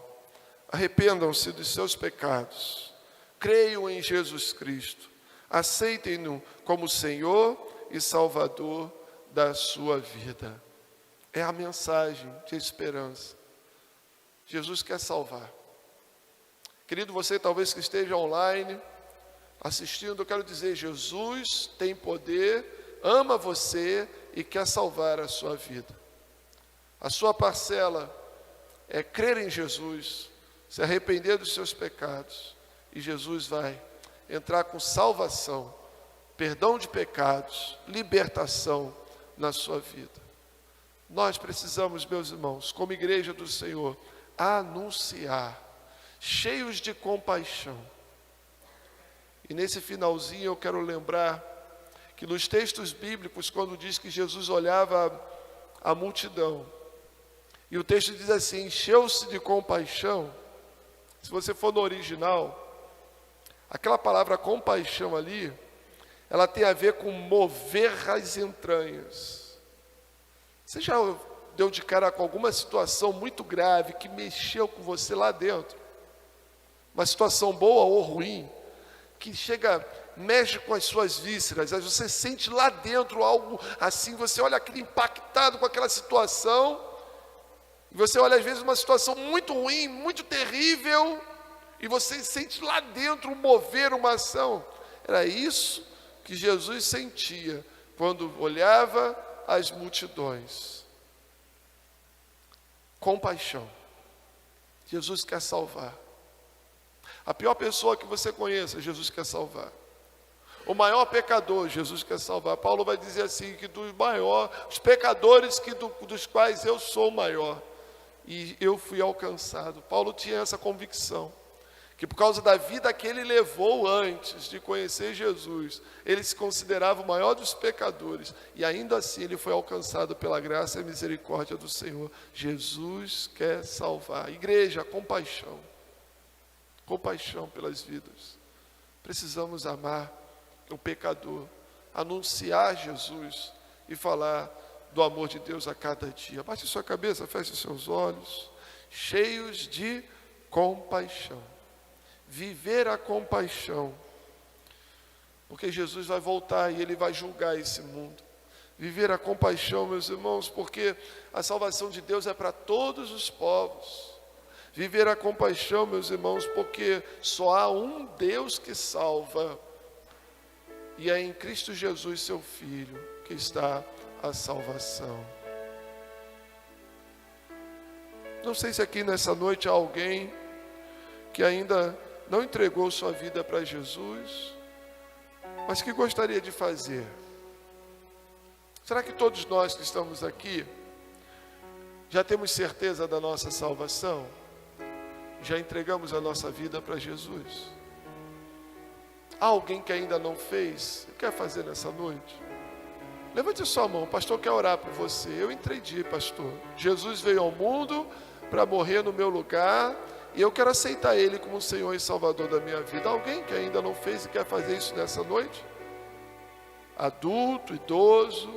Arrependam-se dos seus pecados. Creiam em Jesus Cristo. Aceitem-no como Senhor e Salvador da sua vida. É a mensagem de esperança. Jesus quer salvar. Querido, você talvez que esteja online, assistindo, eu quero dizer, Jesus tem poder, ama você e quer salvar a sua vida. A sua parcela é crer em Jesus, se arrepender dos seus pecados, e Jesus vai entrar com salvação, perdão de pecados, libertação na sua vida. Nós precisamos, meus irmãos, como igreja do Senhor, anunciar, cheios de compaixão. E nesse finalzinho eu quero lembrar que nos textos bíblicos, quando diz que Jesus olhava a multidão, e o texto diz assim, encheu-se de compaixão. Se você for no original, aquela palavra compaixão ali, ela tem a ver com mover as entranhas. Você já deu de cara com alguma situação muito grave que mexeu com você lá dentro? Uma situação boa ou ruim, que chega, mexe com as suas vísceras, aí você sente lá dentro algo assim, você olha aquele impactado com aquela situação, e você olha às vezes uma situação muito ruim, muito terrível, e você sente lá dentro mover uma ação. Era isso que Jesus sentia quando olhava as multidões. Compaixão. Jesus quer salvar. A pior pessoa que você conheça, Jesus quer salvar. O maior pecador, Jesus quer salvar. Paulo vai dizer assim, que os pecadores dos quais eu sou o maior, e eu fui alcançado. Paulo tinha essa convicção, que por causa da vida que ele levou antes de conhecer Jesus, ele se considerava o maior dos pecadores, e ainda assim ele foi alcançado pela graça e misericórdia do Senhor. Jesus quer salvar. Igreja, compaixão. Compaixão pelas vidas. Precisamos amar o pecador, anunciar Jesus e falar do amor de Deus a cada dia. Baixe sua cabeça, feche seus olhos, cheios de compaixão. Viver a compaixão, porque Jesus vai voltar e Ele vai julgar esse mundo. Viver a compaixão, meus irmãos, porque a salvação de Deus é para todos os povos. Viver a compaixão, meus irmãos, porque só há um Deus que salva, e é em Cristo Jesus, seu Filho, que está a salvação. Não sei se aqui nessa noite há alguém que ainda não entregou sua vida para Jesus, mas que gostaria de fazer. Será que todos nós que estamos aqui já temos certeza da nossa salvação? já entregamos a nossa vida para Jesus? Há alguém que ainda não fez e quer fazer nessa noite? Levante a sua mão, o pastor quer orar por você. Eu entendi, pastor. Jesus veio ao mundo para morrer no meu lugar e eu quero aceitar Ele como Senhor e Salvador da minha vida. Alguém que ainda não fez e quer fazer isso nessa noite? Adulto, idoso,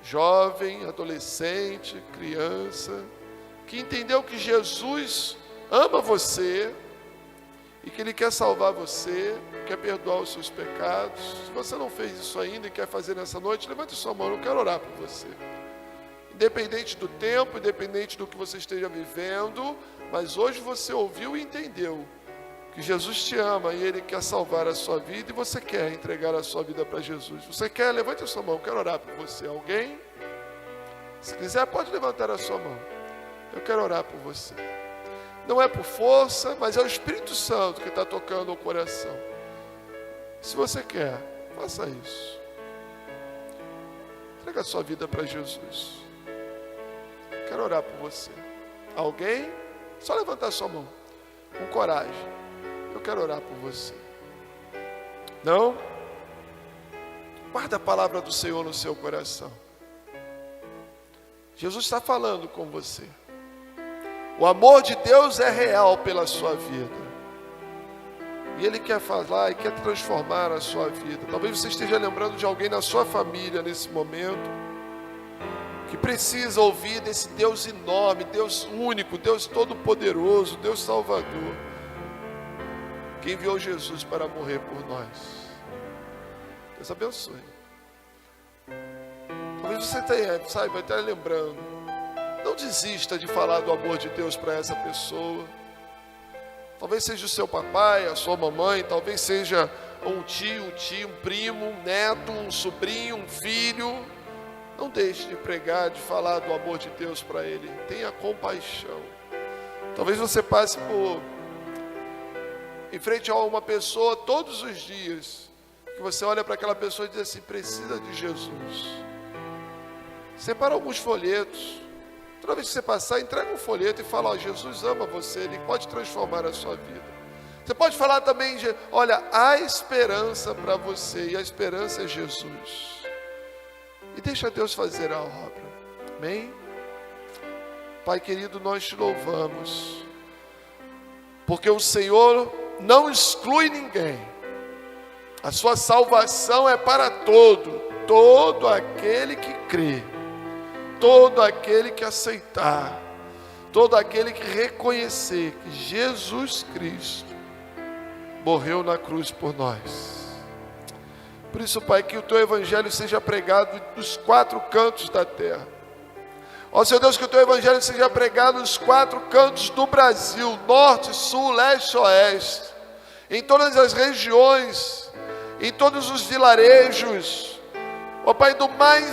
jovem, adolescente, criança, que entendeu que Jesus ama você e que Ele quer salvar você, quer perdoar os seus pecados. Se você não fez isso ainda e quer fazer nessa noite, levante sua mão, eu quero orar por você. Independente do tempo, independente do que você esteja vivendo, mas hoje você ouviu e entendeu que Jesus te ama e Ele quer salvar a sua vida e você quer entregar a sua vida para Jesus. Você quer? Levante a sua mão, eu quero orar por você. Alguém? Se quiser, pode levantar a sua mão. Eu quero orar por você. Não é por força, mas é o Espírito Santo que está tocando o coração. Se você quer, faça isso. Entrega a sua vida para Jesus. Quero orar por você. Alguém? Só levantar a sua mão. Com coragem. Eu quero orar por você. Não? Guarda a palavra do Senhor no seu coração. Jesus está falando com você. O amor de Deus é real pela sua vida. E Ele quer falar e quer transformar a sua vida. Talvez você esteja lembrando de alguém na sua família nesse momento, que precisa ouvir desse Deus enorme, Deus único, Deus todo-poderoso, Deus Salvador, que enviou Jesus para morrer por nós. Deus abençoe. Talvez você tenha, vai estar lembrando. Não desista de falar do amor de Deus para essa pessoa. Talvez seja o seu papai, a sua mamãe, talvez seja um tio, um primo, um neto, um sobrinho, um filho. Não deixe de pregar, de falar do amor de Deus para ele. Tenha compaixão. Talvez você passe em frente a uma pessoa todos os dias, que você olha para aquela pessoa e diz assim: precisa de Jesus. Separa alguns folhetos. Toda vez que você passar, entrega um folheto e fala: Jesus ama você, Ele pode transformar a sua vida. Você pode falar também: olha, há esperança para você, e a esperança é Jesus. E deixa Deus fazer a obra. Amém? Pai querido, nós te louvamos, porque o Senhor não exclui ninguém. A sua salvação é para todo aquele que crê. Todo aquele que aceitar, todo aquele que reconhecer que Jesus Cristo morreu na cruz por nós. Por isso, Pai, que o Teu Evangelho seja pregado nos 4 cantos da terra. Ó Senhor Deus, que o Teu Evangelho seja pregado nos 4 cantos do Brasil, norte, sul, leste, oeste, em todas as regiões, em todos os vilarejos, ó Pai,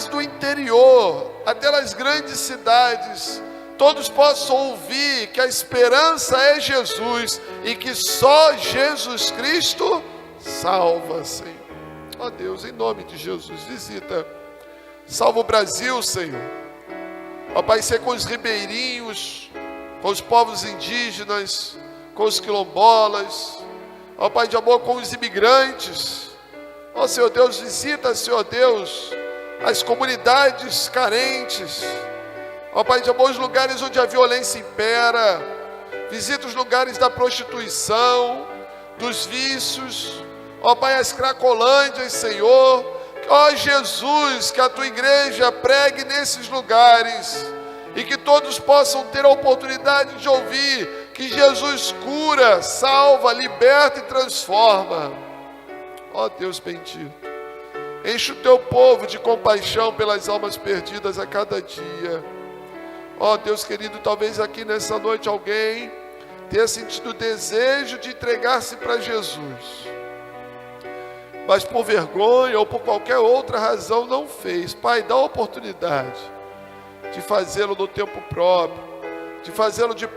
do interior até as grandes cidades, todos possam ouvir que a esperança é Jesus e que só Jesus Cristo salva, Senhor. Ó Deus, em nome de Jesus, visita, salva o Brasil, Senhor. Ó Pai, ser com os ribeirinhos, com os povos indígenas, com os quilombolas, ó Pai de amor, com os imigrantes. Ó Senhor Deus, visita, Senhor Deus, as comunidades carentes. Ó Pai de amor, os lugares onde a violência impera. Visita os lugares da prostituição, dos vícios. Ó Pai, as cracolândias, Senhor. Ó Jesus, que a Tua igreja pregue nesses lugares e que todos possam ter a oportunidade de ouvir que Jesus cura, salva, liberta e transforma. Ó Deus bendito, enche o Teu povo de compaixão pelas almas perdidas a cada dia. Ó Deus querido, talvez aqui nessa noite alguém tenha sentido o desejo de entregar-se para Jesus, mas por vergonha ou por qualquer outra razão não fez. Pai, dá a oportunidade de fazê-lo no tempo próprio, de fazê-lo de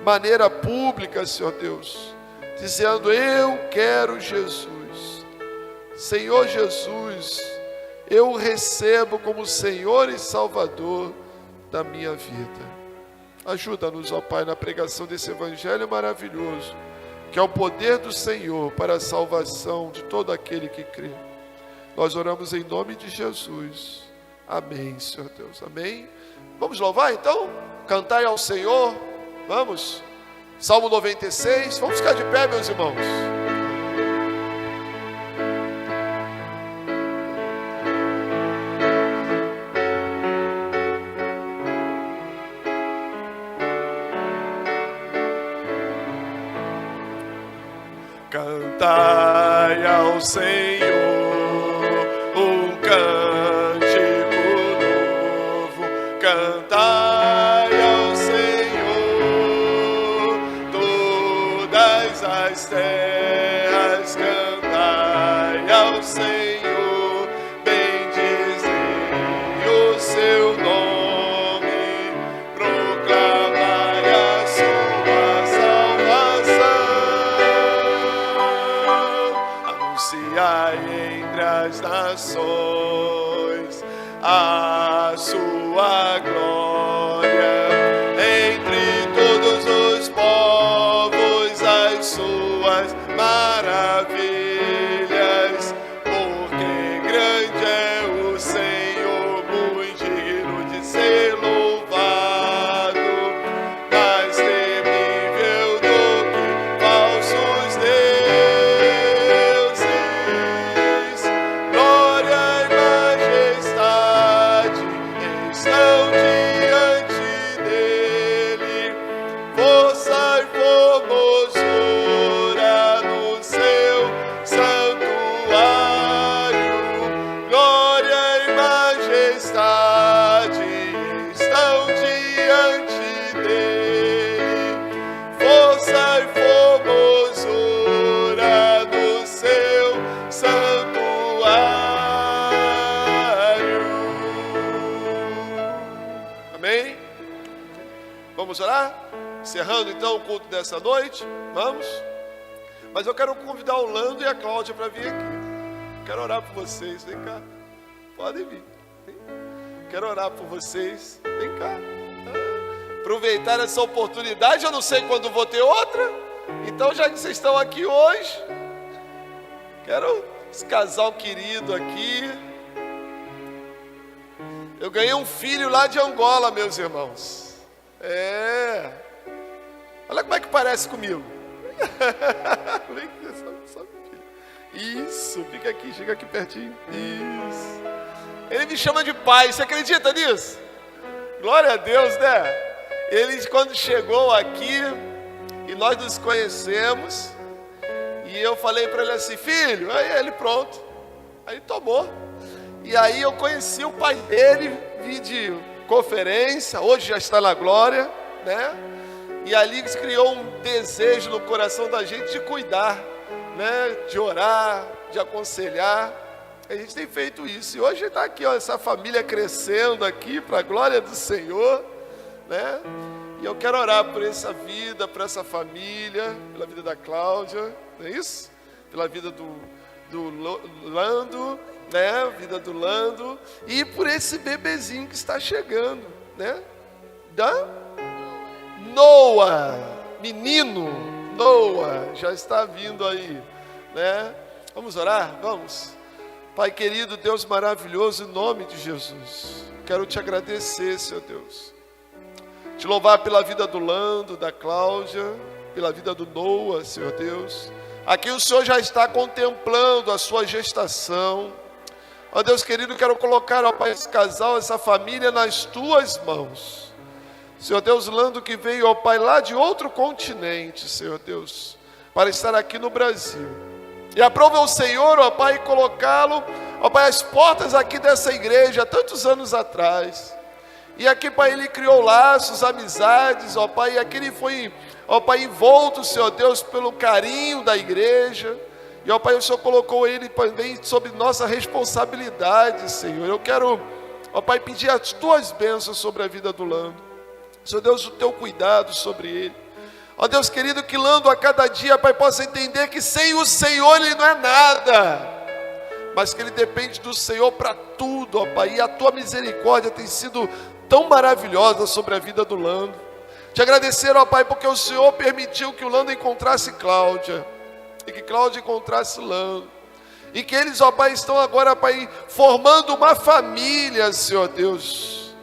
maneira pública, Senhor Deus, dizendo: eu quero Jesus. Senhor Jesus, eu o recebo como Senhor e Salvador da minha vida. Ajuda-nos, ó Pai, na pregação desse evangelho maravilhoso, que é o poder do Senhor para a salvação de todo aquele que crê. Nós oramos em nome de Jesus. Amém, Senhor Deus. Amém. Vamos louvar então? Cantai ao Senhor. Vamos. Salmo 96. Vamos ficar de pé, meus irmãos. Cantai ao Senhor um cântico novo, cantai ao Senhor todas as terras, cantai ao Senhor, bendizei o seu nome, proclamai a sua salvação, anunciai entre as nações a sua glória, entre todos os povos as suas maravilhas, porque grande é o Senhor, muito digno de ser louvado, mais temível do que falsos deuses. Glória e majestade estão diante dele, força e formosura no seu santuário. Glória e majestade estão diante dele, força e formosura no seu santuário. Amém? Vamos orar? Encerrando então o culto dessa noite. Vamos? Mas eu quero convidar o Lando e a Cláudia para vir aqui. Quero orar por vocês. Vem cá. Podem vir. Quero orar por vocês. Vem cá. Aproveitar essa oportunidade. Eu não sei quando vou ter outra. Então, já que vocês estão aqui hoje, quero esse casal querido aqui. Eu ganhei um filho lá de Angola, meus irmãos. Olha como é que parece comigo. Vem aqui, sobe, filho. Isso, fica aqui, chega aqui pertinho. Isso. Ele me chama de pai, você acredita nisso? Glória a Deus, né? Ele, quando chegou aqui, e nós nos conhecemos, e eu falei para ele assim, filho, aí ele pronto. Aí tomou. E aí eu conheci o pai dele, vi de conferência, hoje já está na glória, né? E ali se criou um desejo no coração da gente de cuidar, né? De orar, de aconselhar. A gente tem feito isso. E hoje está aqui, ó, essa família crescendo aqui, para a glória do Senhor, né? E eu quero orar por essa vida, por essa família, pela vida da Cláudia, não é isso? Pela vida do Lando, né? Vida do Lando. E por esse bebezinho que está chegando, né? Noah, menino Noah, já está vindo aí, né? Vamos orar? Vamos. Pai querido, Deus maravilhoso, em nome de Jesus, quero te agradecer, Senhor Deus, te louvar pela vida do Lando, da Cláudia, pela vida do Noah, Senhor Deus. Aqui o Senhor já está contemplando a sua gestação. Ó Deus querido, quero colocar, ó Pai, esse casal, essa família nas tuas mãos. Senhor Deus, Lando que veio, ó Pai, lá de outro continente, Senhor Deus, para estar aqui no Brasil. E aprova o Senhor, ó Pai, colocá-lo, ó Pai, às portas aqui dessa igreja, há tantos anos atrás. E aqui, Pai, ele criou laços, amizades, ó Pai, e aqui ele foi, ó Pai, envolto, Senhor Deus, pelo carinho da igreja. E, ó Pai, o Senhor colocou ele também sob nossa responsabilidade, Senhor. Eu quero, ó Pai, pedir as tuas bênçãos sobre a vida do Lando. Senhor Deus, o teu cuidado sobre ele. Ó Deus querido, que Lando a cada dia, Pai, possa entender que sem o Senhor ele não é nada, mas que ele depende do Senhor para tudo, ó Pai. E a tua misericórdia tem sido tão maravilhosa sobre a vida do Lando. Te agradecer, ó Pai, porque o Senhor permitiu que o Lando encontrasse Cláudia, e que Cláudia encontrasse Lando, e que eles, ó Pai, estão agora, Pai, formando uma família, Senhor Deus.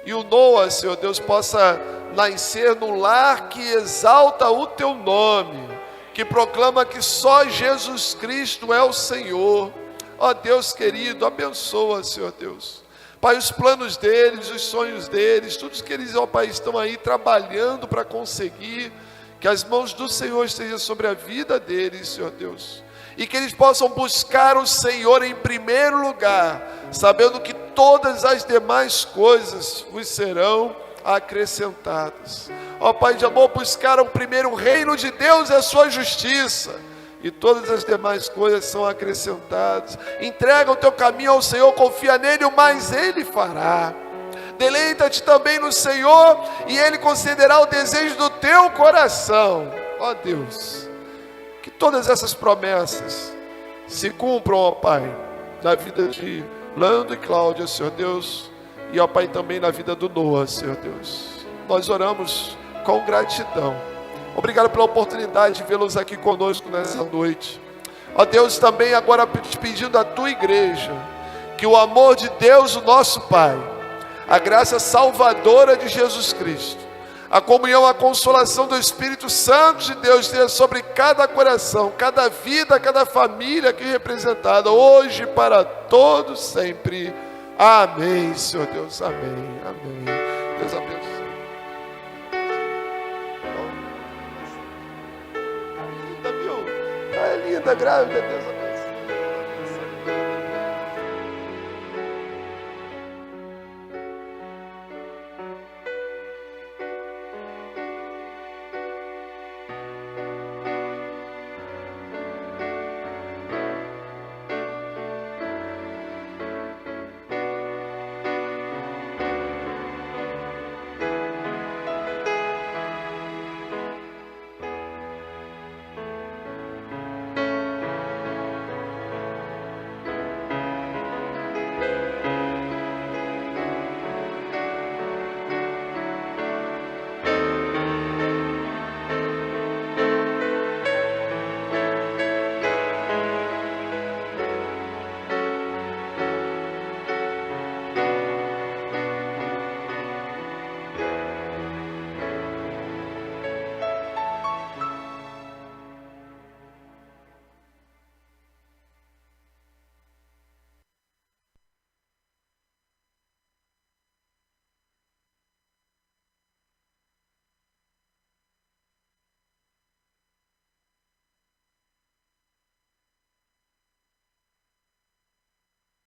E o Noah, Senhor Deus, possa nascer no lar que exalta o Teu nome, que proclama que só Jesus Cristo é o Senhor. Ó Deus querido, abençoa, Senhor Deus. Pai, os planos deles, os sonhos deles, tudo que eles, ó Pai, estão aí trabalhando para conseguir, que as mãos do Senhor estejam sobre a vida deles, Senhor Deus. E que eles possam buscar o Senhor em primeiro lugar, sabendo que todas as demais coisas vos serão acrescentadas. Ó Pai de amor, buscaram primeiro o reino de Deus e a sua justiça, e todas as demais coisas são acrescentadas. Entrega o teu caminho ao Senhor, confia nele, o mais ele fará. Deleita-te também no Senhor, e ele concederá o desejo do teu coração. Ó Deus, que todas essas promessas se cumpram, ó Pai, na vida de Lando e Cláudia, Senhor Deus, e ó Pai, também na vida do Noah, Senhor Deus. Nós oramos com gratidão. Obrigado pela oportunidade de vê-los aqui conosco nessa noite. Ó Deus, também agora te pedindo à tua igreja, que o amor de Deus, o nosso Pai, a graça salvadora de Jesus Cristo, a comunhão, a consolação do Espírito Santo de Deus esteja sobre cada coração, cada vida, cada família aqui representada, hoje e para todos sempre. Amém, Senhor Deus, amém, amém. Deus abençoe. Linda, viu? É linda, grávida, Deus abençoe.